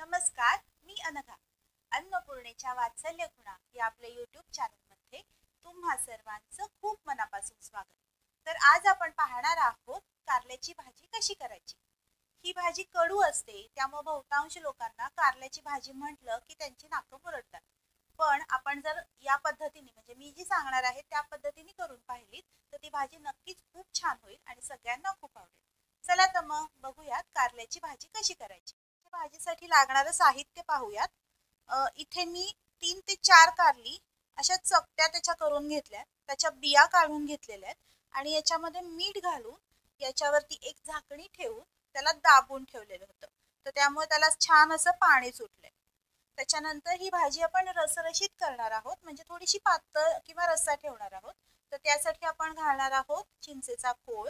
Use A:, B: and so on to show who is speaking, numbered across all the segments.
A: नमस्कार, मी अनघा. अन्नपूर्णेच्या वात्सल्य खुणा या आपल्या यूट्यूब चॅनलमध्ये तुम्हा सर्वांचं खूप मनापासून स्वागत. तर आज आपण पाहणार आहोत कारल्याची भाजी कशी करायची. ही भाजी कडू असते, त्यामुळे बहुतांश लोकांना कारल्याची भाजी म्हटलं की त्यांची नाकं मुरडतात. पण आपण जर या पद्धतीने म्हणजे मी जी सांगणार आहे त्या पद्धतीने करून पाहिली तर ती भाजी नक्कीच खूप छान होईल आणि सगळ्यांना खूप आवडेल. चला तर मग बघूयात कारल्याची भाजी कशी करायची. भाजीसाठी लागणारं साहित्य पाहूयात. इथे मी 3 ते 4 कारली अशा चपट्या त्याच्या करून घेतल्या, त्याच्या बिया काढून घेतलेल्या आहेत आणि याच्यामध्ये मीठ घालून याच्यावरती एक झाकणी ठेवून त्याला दाबून ठेवलेलं होतं. तर त्यामुळे त्याला छान असं पाणी सुटलंय. त्याच्यानंतर ही भाजी आपण रसरशीत करणार आहोत, म्हणजे थोडीशी पातळ किंवा रस्सा ठेवणार आहोत. तर त्यासाठी आपण घालणार आहोत चिंचेचा कोळ,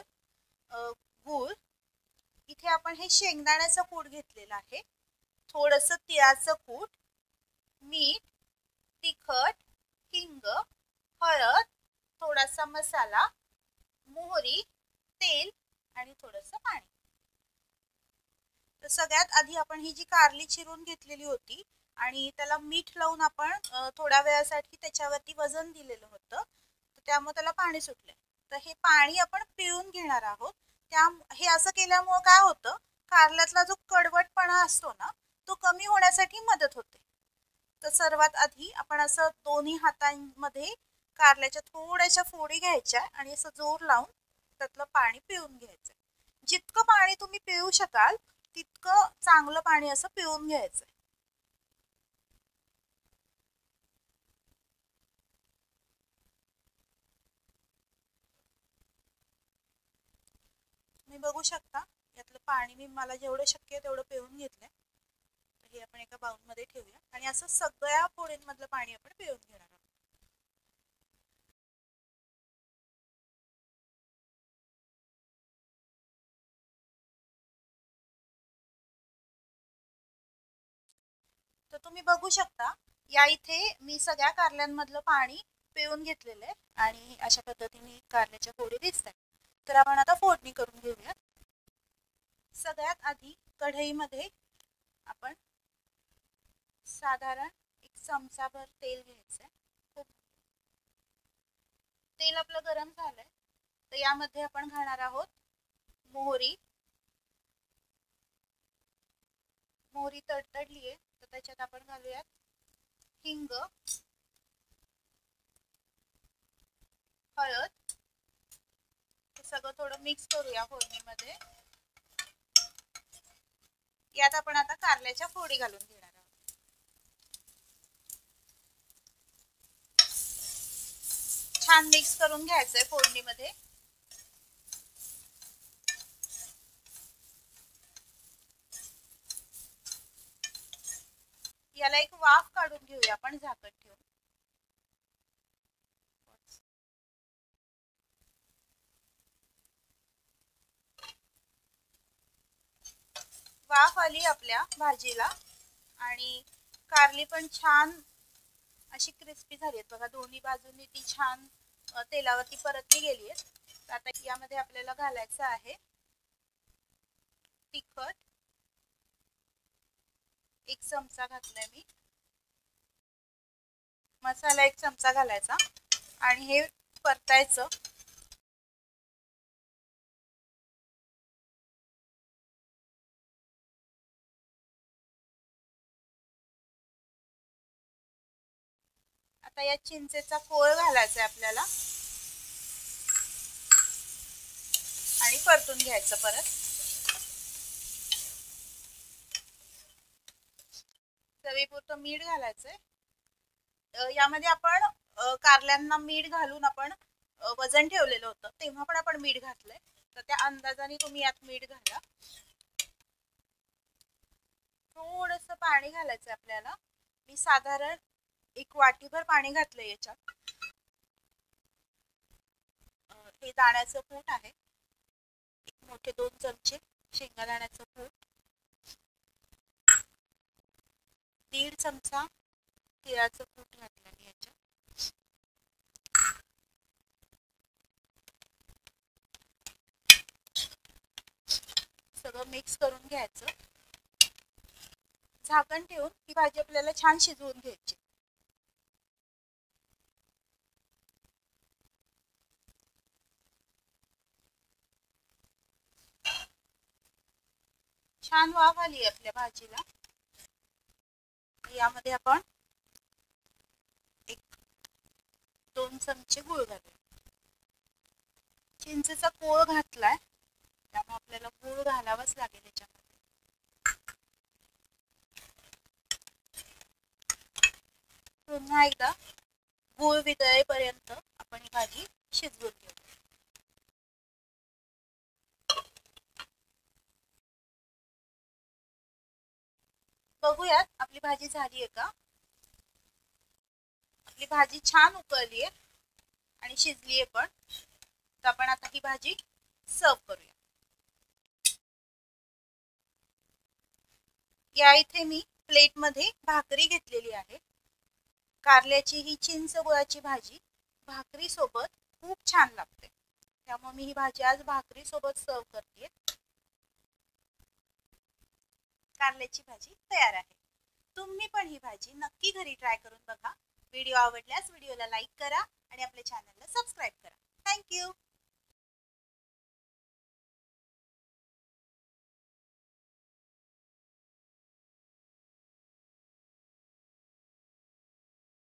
A: गूळ. इथे आपण हे शेंगदाण्याचं कूट घेतलेलं आहे, थोडंसं तिळाचं कूट, मीठ, तिखट, हिंग, हळद, थोडासा मसाला, मोहरी, तेल आणि थोडंसं पाणी. तर सगळ्यात आधी आपण ही जी कारली चिरून घेतलेली होती आणि त्याला मीठ लावून आपण थोड्या वेळासाठी त्याच्यावरती वजन दिलेलं होतं, तर त्यामुळे त्याला पाणी सुटलंय. तर हे पाणी आपण पिळून घेणार आहोत. हे असं केल्यामुळं काय होतं, कारल्यातला जो कडवटपणा असतो ना, तो कमी होण्यासाठी मदत होते. तर सर्वात आधी आपण असं दोन्ही हातांमध्ये कारल्याच्या थोड्याशा फोडी घ्यायच्या आणि असं जोर लावून त्यातलं पाणी पिळून घ्यायचं. जितकं पाणी तुम्ही पिळू शकाल तितकं चांगलं पाणी असं पिळून घ्यायचं. तुम्ही बघू शकता यातलं पाणी मी मला जेवढं शक्य आहे तेवढं पिळून घेतलंय. हे आपण एका बाउलमध्ये ठेवूया आणि असं सगळ्या फोडींमधलं पाणी आपण पिळून घेणार आहोत. तर तुम्ही बघू शकता या इथे मी सगळ्या कारल्यांमधलं पाणी पिळून घेतलेलं आहे आणि अशा पद्धतीने कारल्याच्या फोडी दिसत आहेत. तर आपण आता फोडणी करून घेऊया. सगळ्यात आधी कढईमध्ये आपण साधारण 1 चमचाभर तेल घ्यायचंय. खूप तेल आपलं गरम झालंय तर यामध्ये आपण घालणार आहोत मोहरी. मोहरी तडतडली आहे तर त्याच्यात आपण घालूयात हिंग, हळद. हे सगळं थोडं मिक्स करूया फोडणीमध्ये. यात आपण आता कारल्याच्या फोडी घालून घेणार आहोत. छान मिक्स करून घ्यायचंय फोडणीमध्ये. याला एक वाफ काढून घेऊया आपण झाकण ठेवून. वाफ आली आपल्या भाजीला आणि कारली पण छान अशी क्रिस्पी झाली आहेत बघा. दोन्ही बाजूंनी ती छान तेलावरती परतली गेली आहे. आता यामध्ये आपल्याला घालायचं आहे तिखट. 1 चमचा घातलाय मी. मसाला 1 चमचा घालायचा आणि हे परतायचं. आता या चिंचेचा कोळ घालायचा आहे आपल्याला आणि परतून घ्यायचं परत. चवीपुरतं मीठ घालायचंय. यामध्ये आपण कारल्यांना मीठ घालून आपण वजन ठेवलेलं होतं तेव्हा पण आपण मीठ घातलंय, तर त्या अंदाजाने तुम्ही यात मीठ घाला. थोडस पाणी घालायचं आपल्याला. मी साधारण 1 वाटीभर पाणी घातलंय याच्यात. हे दाण्याचं कूट आहे, मोठे 2 चमचे शेंगादाण्याचं कूट, 1.5 चमचा तिळाचं कूट घातलं मी याच्यात. सगळं मिक्स करून घ्यायचं. झाकण ठेवून ही भाजी आपल्याला छान शिजवून घ्यायची. छान वाफ आली आपल्या भाजीला. यामध्ये आपण 1-2 चमचे गूळ घालूया. चिंचेचा कोळ घातलाय त्यामुळे आपल्याला गूळ घालावाच लागेल याच्यामध्ये. पुन्हा एकदा गूळ वितळेपर्यंत आपण ही भाजी शिजवून घेऊ. बघूयात आपली भाजी झाली आहे का. आपली भाजी छान उकळली आहे आणि शिजली आहे पण. तर आपण आता ही भाजी सर्व करूया. या इथे मी प्लेटमध्ये भाकरी घेतलेली आहे. कारल्याची ही चिंच गुळाची भाजी भाकरी सोबत खूप छान लागते, त्यामुळे मी ही भाजी आज भाकरी सोबत सर्व करते. कारल्याची भाजी तयार आहे. तुम्ही पण ही भाजी नक्की घरी ट्राय करून बघा. व्हिडिओ आवडल्यास व्हिडिओला लाईक करा आणि आपल्या चॅनलला सबस्क्राईब करा.